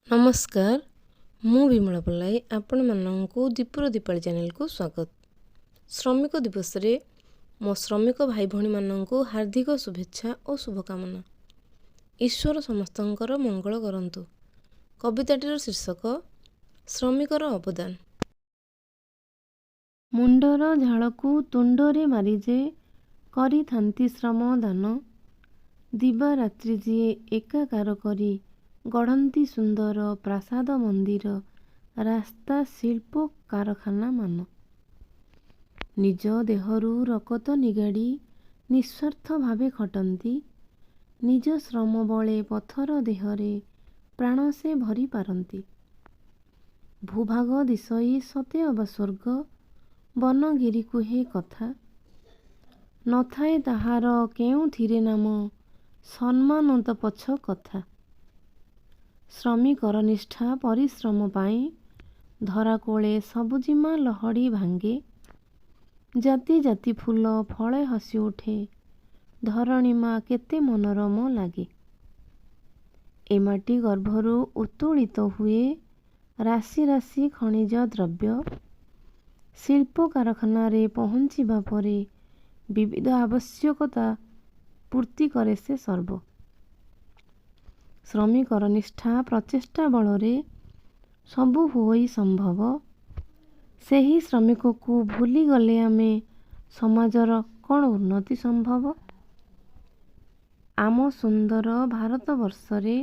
नमस्कार मु विमला पल्लाई आपण मानू दीपुर दीपाली चैनल को स्वागत। श्रमिक दिवस रे मो श्रमिक भाई भौणी मानू हार्दिक शुभेच्छा और शुभकामना। ईश्वर समस्तंकर मंगल करंतु। कविताटीर शीर्षक श्रमिकर अवदान। मुंडर झाड़कू तुंडरे मारिजे करी थांती श्रम दान। दिवा रात्रि जीए एकाकार करी गढ़ती सुंदर प्रासाद मंदिर रास्ता शिल्प कारखाना मान। निज देहरु रकत निगाड़ी निस्वार्थ भावे खटंती। निज श्रम बले पथर देहरे प्राण से भरी पारंती। भूभाग दिशई सते अबा स्वर्ग बनगिरी कुहे कथा। नथाए ताहार केउथिरे नाम सम्मानत पछ कथा। श्रमिकर निष्ठा परिश्रम पाई धरा कोले सबुजिमा लहड़ी भांगे। जाति जाति फूल फले हसी उठे धरणी माँ केते मनोरम लागे। ए माटी गर्भरु उत्तोलित हुए राशि राशि खनिज द्रव्य। शिल्प कारखाना रे पहुँचीबा परे विविध आवश्यकता पूर्ति करे से सर्व। श्रमिकर निष्ठा प्रचेष्टा बलरे सबु होई संभव। सेही श्रमिक को भूली गले आमे समाजर कौन उन्नति संभव। आम सुंदर भारत वर्षरे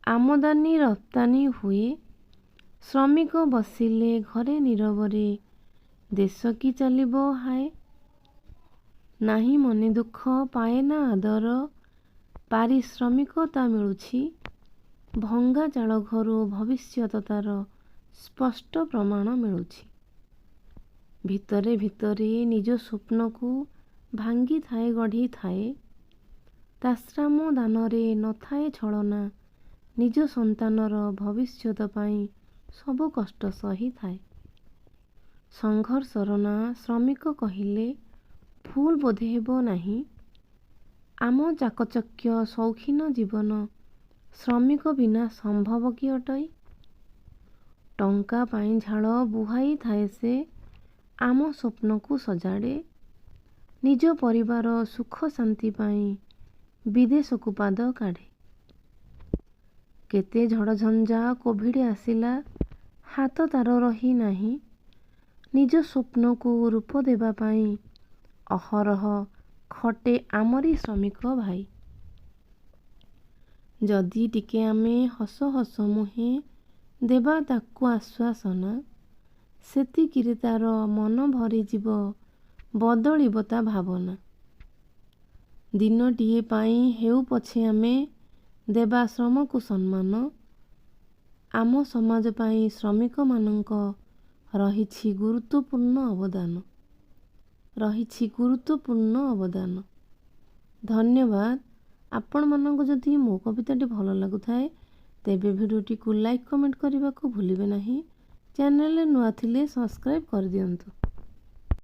आमदानी रप्तानी हुए। श्रमिक बसिले घरे नीरवरे देश की चलिबो हाय। नाही मने दुख पाए ना आदर पारिश्रमिकता मिलुछि। भंगा चाल घरु भविष्यतार स्पष्ट प्रमाण मिलुछि। भितरे भितरे निज स्वप्न को भांगी थाए गढ़ी थाए। ताश्राम दानरे न थाए छलना निज संतानर भविष्यत पाई सब कष्ट सही थाए। संघर्षर ना श्रमिक कहिले भूल बोधे हेबो नाही। आम चाकचक्य शौखीन जीवन श्रमिक बिना संभव कि अटई। टंका पाई झाड़ बुहाई थाए से आम स्वप्न को सजाड़े। निज परिवार सुख शांति पाई विदेश को पाद काढ़े। केते झड़ झंझा कोभिड आसिला हाथ तार रही नाही। निज स्वप्न को रूप देबा पाई अहरह खटे आमरी श्रमिक भाई। जदि टिके आमे हस हस मुहे देबा ताकू आश्वासना सेतिकिरे तार मन भरी जीव बदलिब ता भावना। दिनटिए पाई हेउ पछे आमे देबा श्रम को सम्मान। आम समाज पाई श्रमिक मानक रहिछि गुरुत्वपूर्ण अवदान। धन्यवाद। आपण मानक जदि मो कविताटी भल लागुथाए तेबे भिडियोटी को लाइक कमेंट करने को भूलिबे नहीं। चैनल नुआ थिले सब्सक्राइब कर दियंतु।